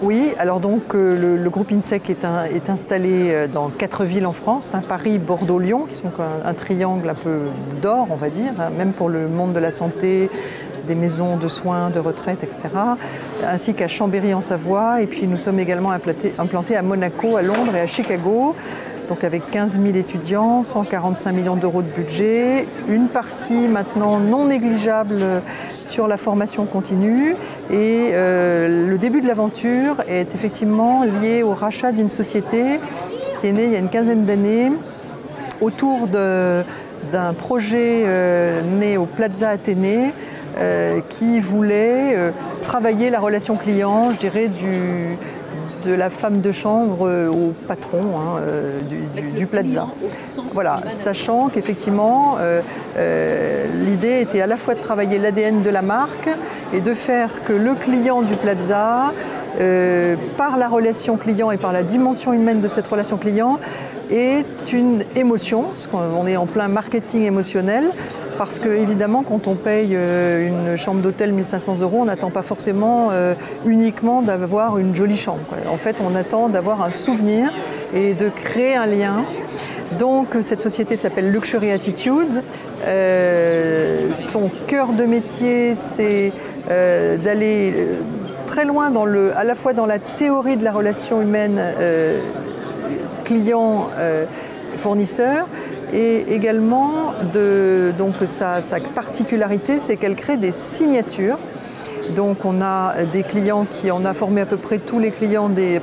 Oui, alors donc le groupe INSEC est installé dans 4 villes en France, hein, Paris, Bordeaux, Lyon, qui sont un triangle un peu d'or, on va dire, hein, même pour le monde de la santé, des maisons de soins, de retraite, etc., ainsi qu'à Chambéry en Savoie. Et puis nous sommes également implantés à Monaco, à Londres et à Chicago, donc avec 15 000 étudiants, 145 millions d'euros de budget, une partie maintenant non négligeable sur la formation continue. Et le début de l'aventure est effectivement lié au rachat d'une société qui est née il y a une quinzaine d'années autour d'un projet né au Plaza Athénée qui voulait travailler la relation client, je dirais, de la femme de chambre au patron, hein, du Plaza. Voilà, sachant qu'effectivement, l'idée était à la fois de travailler l'ADN de la marque et de faire que le client du Plaza, par la relation client et par la dimension humaine de cette relation client, est une émotion, parce qu'on est en plein marketing émotionnel. Parce que évidemment, quand on paye une chambre d'hôtel 1 500 €, on n'attend pas forcément uniquement d'avoir une jolie chambre, quoi. En fait, on attend d'avoir un souvenir et de créer un lien. Donc cette société s'appelle Luxury Attitude. Son cœur de métier, c'est d'aller très loin à la fois dans la théorie de la relation humaine client-fournisseur. Et également, donc sa particularité, c'est qu'elle crée des signatures. Donc on a des clients on a formé à peu près tous les clients, les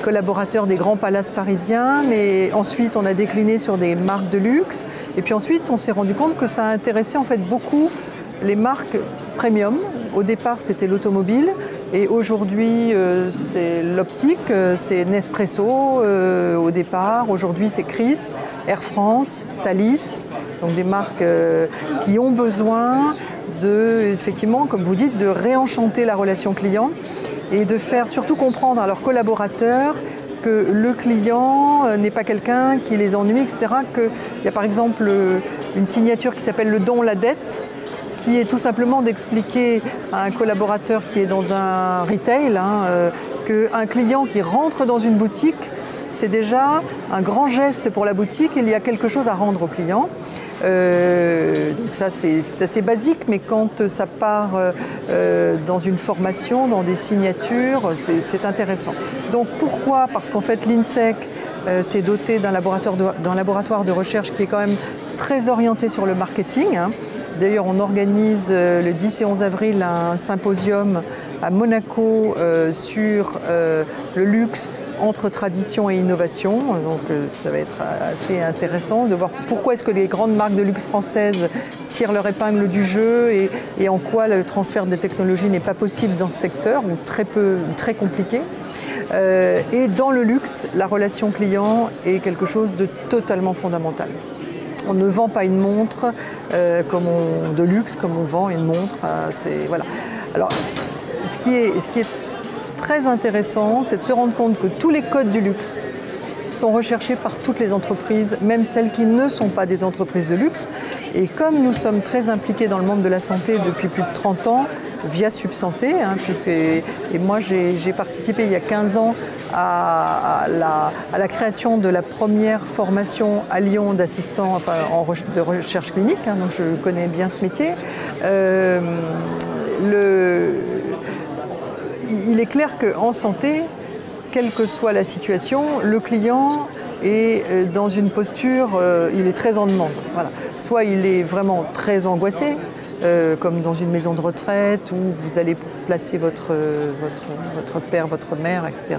collaborateurs des grands palaces parisiens, mais ensuite on a décliné sur des marques de luxe. Et puis ensuite on s'est rendu compte que ça a intéressé en fait beaucoup les marques premium. Au départ c'était l'automobile. Et aujourd'hui, c'est l'optique, c'est Nespresso au départ. Aujourd'hui, c'est Chris, Air France, Thalys. Donc des marques qui ont besoin effectivement, comme vous dites, de réenchanter la relation client et de faire surtout comprendre à leurs collaborateurs que le client n'est pas quelqu'un qui les ennuie, etc. Qu'il y a par exemple une signature qui s'appelle le don, la dette, qui est tout simplement d'expliquer à un collaborateur qui est dans un retail qu'un client qui rentre dans une boutique, c'est déjà un grand geste pour la boutique, il y a quelque chose à rendre au client. Donc ça c'est assez basique, mais quand ça part dans une formation, dans des signatures, c'est intéressant. Donc pourquoi? Parce qu'en fait l'INSEC s'est doté d'un laboratoire de recherche qui est quand même très orienté sur le marketing, hein. D'ailleurs, on organise le 10 et 11 avril un symposium à Monaco sur le luxe entre tradition et innovation. Donc ça va être assez intéressant de voir pourquoi est-ce que les grandes marques de luxe françaises tirent leur épingle du jeu et en quoi le transfert des technologies n'est pas possible dans ce secteur, ou très compliqué. Et dans le luxe, la relation client est quelque chose de totalement fondamental. On ne vend pas une montre de luxe comme on vend une montre. Voilà. Alors, ce qui est très intéressant, c'est de se rendre compte que tous les codes du luxe sont recherchés par toutes les entreprises, même celles qui ne sont pas des entreprises de luxe. Et comme nous sommes très impliqués dans le monde de la santé depuis plus de 30 ans, via Subsanté, hein, et moi j'ai participé il y a 15 ans à la création de la première formation à Lyon d'assistant de recherche clinique, hein, donc je connais bien ce métier. Il est clair qu'en santé, quelle que soit la situation, le client est dans une posture, il est très en demande. Voilà. Soit il est vraiment très angoissé, comme dans une maison de retraite où vous allez placer votre père, votre mère, etc.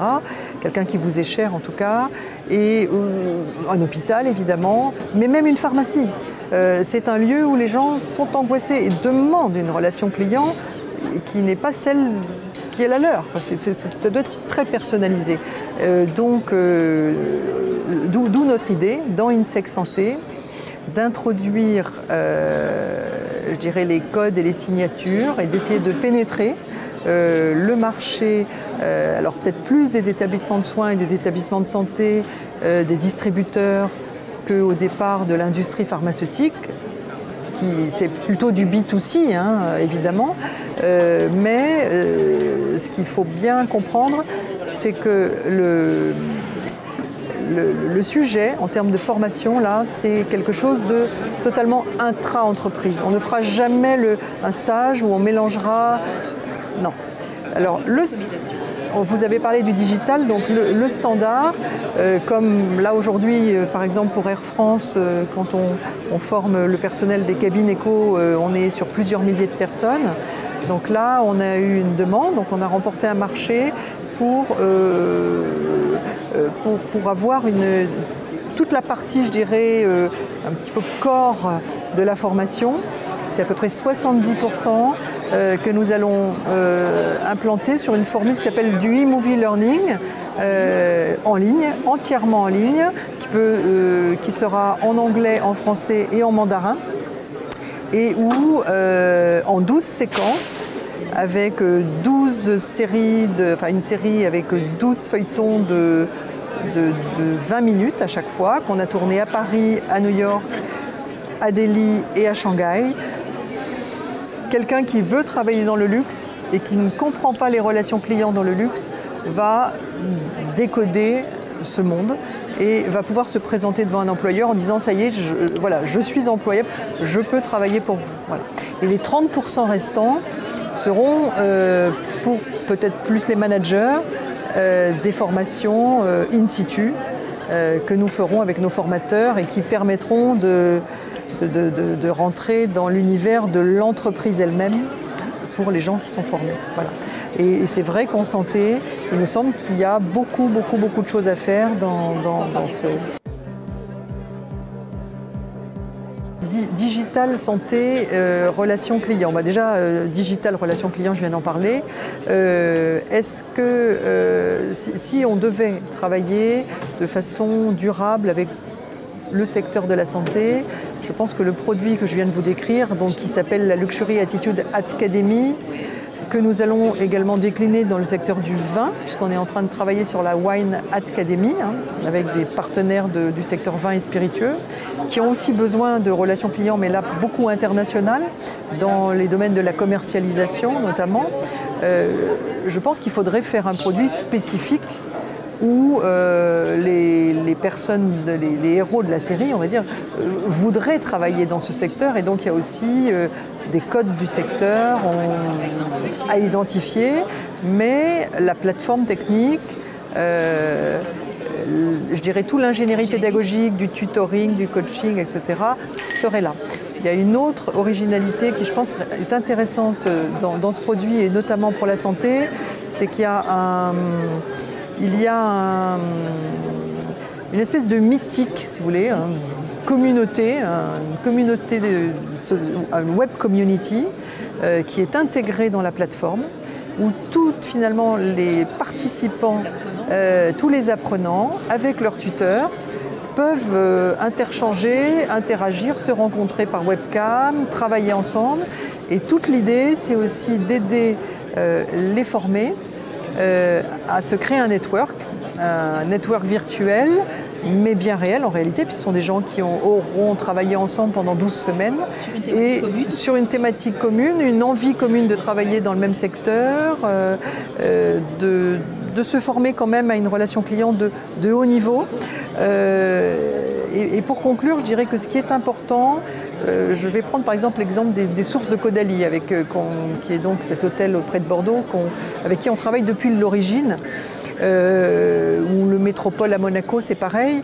Quelqu'un qui vous est cher en tout cas, et un hôpital évidemment, mais même une pharmacie. C'est un lieu où les gens sont angoissés et demandent une relation client qui n'est pas celle qui est la leur. Ça doit être très personnalisé. D'où notre idée, dans INSEC Santé, d'introduire je dirais les codes et les signatures et d'essayer de pénétrer le marché, alors peut-être plus des établissements de soins et des établissements de santé, des distributeurs qu'au départ de l'industrie pharmaceutique, c'est plutôt du B2C, hein, évidemment, mais ce qu'il faut bien comprendre, c'est que le sujet, en termes de formation, là, c'est quelque chose de totalement intra-entreprise. On ne fera jamais un stage où on mélangera... Non. Alors, vous avez parlé du digital, donc le standard, comme là aujourd'hui, par exemple pour Air France, quand on forme le personnel des cabines éco, on est sur plusieurs milliers de personnes. Donc là, on a eu une demande, donc on a remporté un marché pour avoir toute la partie, je dirais, un petit peu corps de la formation. C'est à peu près 70% que nous allons implanter sur une formule qui s'appelle du e-movie learning en ligne, entièrement en ligne, qui sera en anglais, en français et en mandarin, et où en 12 séquences, avec 12 séries, une série avec 12 feuilletons de 20 minutes à chaque fois, qu'on a tourné à Paris, à New York, à Delhi et à Shanghai. Quelqu'un qui veut travailler dans le luxe et qui ne comprend pas les relations clients dans le luxe va décoder ce monde et va pouvoir se présenter devant un employeur en disant « ça y est, je suis employable, je peux travailler pour vous ». Voilà. Et les 30% restants seront, pour peut-être plus les managers, des formations in situ que nous ferons avec nos formateurs et qui permettront de rentrer dans l'univers de l'entreprise elle-même pour les gens qui sont formés. Voilà. Et c'est vrai qu'en santé, il me semble qu'il y a beaucoup de choses à faire dans ce... Digital, santé, relations clients. Bah déjà, digital, relations clients, je viens d'en parler. Est-ce que si on devait travailler de façon durable avec le secteur de la santé, je pense que le produit que je viens de vous décrire, donc qui s'appelle la Luxury Attitude Academy, que nous allons également décliner dans le secteur du vin, puisqu'on est en train de travailler sur la Wine Academy, avec des partenaires du secteur vin et spiritueux, qui ont aussi besoin de relations clients, mais là beaucoup internationales, dans les domaines de la commercialisation notamment. Je pense qu'il faudrait faire un produit spécifique où les personnes, les héros de la série, on va dire, voudraient travailler dans ce secteur. Et donc il y a aussi des codes du secteur à identifier, mais la plateforme technique, je dirais tout l'ingénierie pédagogique, du tutoring, du coaching, etc., serait là. Il y a une autre originalité qui, je pense, est intéressante dans ce produit, et notamment pour la santé, c'est qu'il y a une espèce de mythique, si vous voulez, une communauté, une web community qui est intégrée dans la plateforme, où finalement les participants, tous les apprenants, avec leurs tuteurs, peuvent interchanger, interagir, se rencontrer par webcam, travailler ensemble. Et toute l'idée, c'est aussi d'aider les formés à se créer un network virtuel, mais bien réel en réalité, puisque ce sont des gens qui auront travaillé ensemble pendant 12 semaines sur une thématique commune, une envie commune de travailler dans le même secteur, de se former quand même à une relation client de haut niveau. Et pour conclure, je dirais que ce qui est important, je vais prendre par exemple l'exemple des sources de Caudalie, qui est donc cet hôtel auprès de Bordeaux, avec qui on travaille depuis l'origine, ou le Métropole à Monaco, c'est pareil.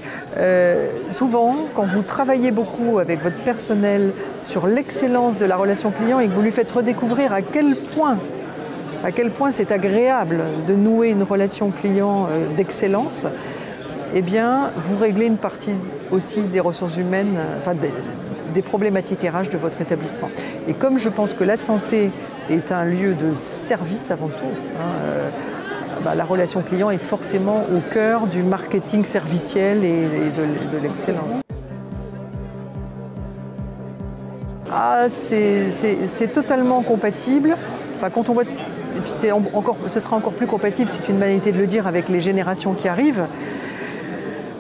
Souvent, quand vous travaillez beaucoup avec votre personnel sur l'excellence de la relation client et que vous lui faites redécouvrir à quel point c'est agréable de nouer une relation client d'excellence, eh bien, vous réglez une partie aussi des ressources humaines, enfin des problématiques RH de votre établissement. Et comme je pense que la santé est un lieu de service avant tout, la relation client est forcément au cœur du marketing serviciel et de l'excellence. C'est totalement compatible. Enfin, quand on voit, et puis ce sera encore plus compatible, c'est une banalité de le dire, avec les générations qui arrivent.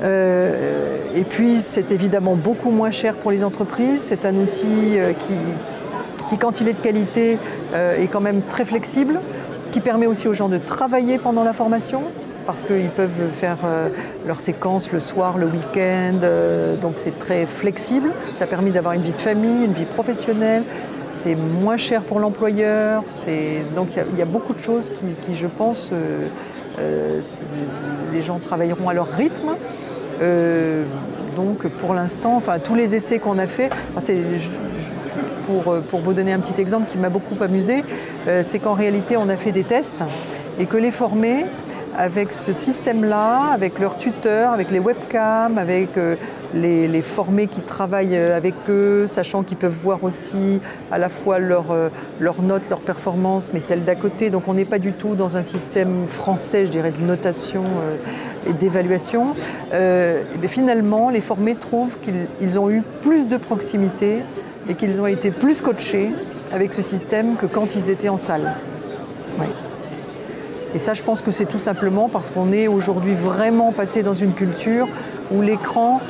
Et puis c'est évidemment beaucoup moins cher pour les entreprises. C'est un outil qui, quand il est de qualité, est quand même très flexible, qui permet aussi aux gens de travailler pendant la formation, parce qu'ils peuvent faire leurs séquences le soir, le week-end, donc c'est très flexible. Ça permet d'avoir une vie de famille, une vie professionnelle. C'est moins cher pour l'employeur. Donc il y a beaucoup de choses qui je pense, les gens travailleront à leur rythme. Donc pour l'instant, enfin, tous les essais qu'on a faits, pour vous donner un petit exemple qui m'a beaucoup amusé, c'est qu'en réalité on a fait des tests et que les formés, avec ce système-là, avec leurs tuteurs, avec les webcams, avec les formés qui travaillent avec eux, sachant qu'ils peuvent voir aussi à la fois leurs notes, leurs performances, mais celles d'à côté. Donc on n'est pas du tout dans un système français, je dirais, de notation et d'évaluation. Et finalement, les formés trouvent qu'ils ont eu plus de proximité et qu'ils ont été plus coachés avec ce système que quand ils étaient en salle. Ouais. Et ça, je pense que c'est tout simplement parce qu'on est aujourd'hui vraiment passé dans une culture où l'écran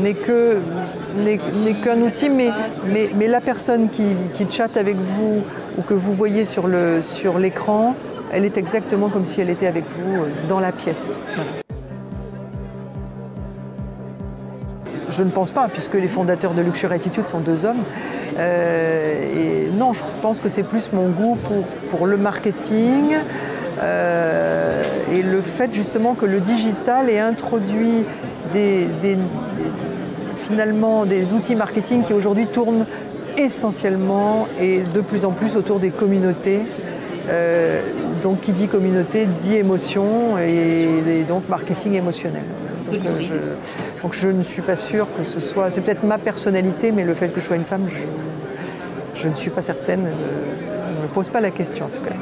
n'est qu'un outil, mais la personne qui chatte avec vous ou que vous voyez sur l'écran, elle est exactement comme si elle était avec vous dans la pièce. Voilà. Je ne pense pas, puisque les fondateurs de Luxury Attitude sont 2 hommes. Et non, je pense que c'est plus mon goût pour le marketing et le fait justement que le digital ait introduit finalement des outils marketing qui aujourd'hui tournent essentiellement et de plus en plus autour des communautés. Donc qui dit communauté dit émotion et donc marketing émotionnel. Donc je ne suis pas sûre que ce soit... C'est peut-être ma personnalité, mais le fait que je sois une femme, je ne suis pas certaine, ne me pose pas la question en tout cas.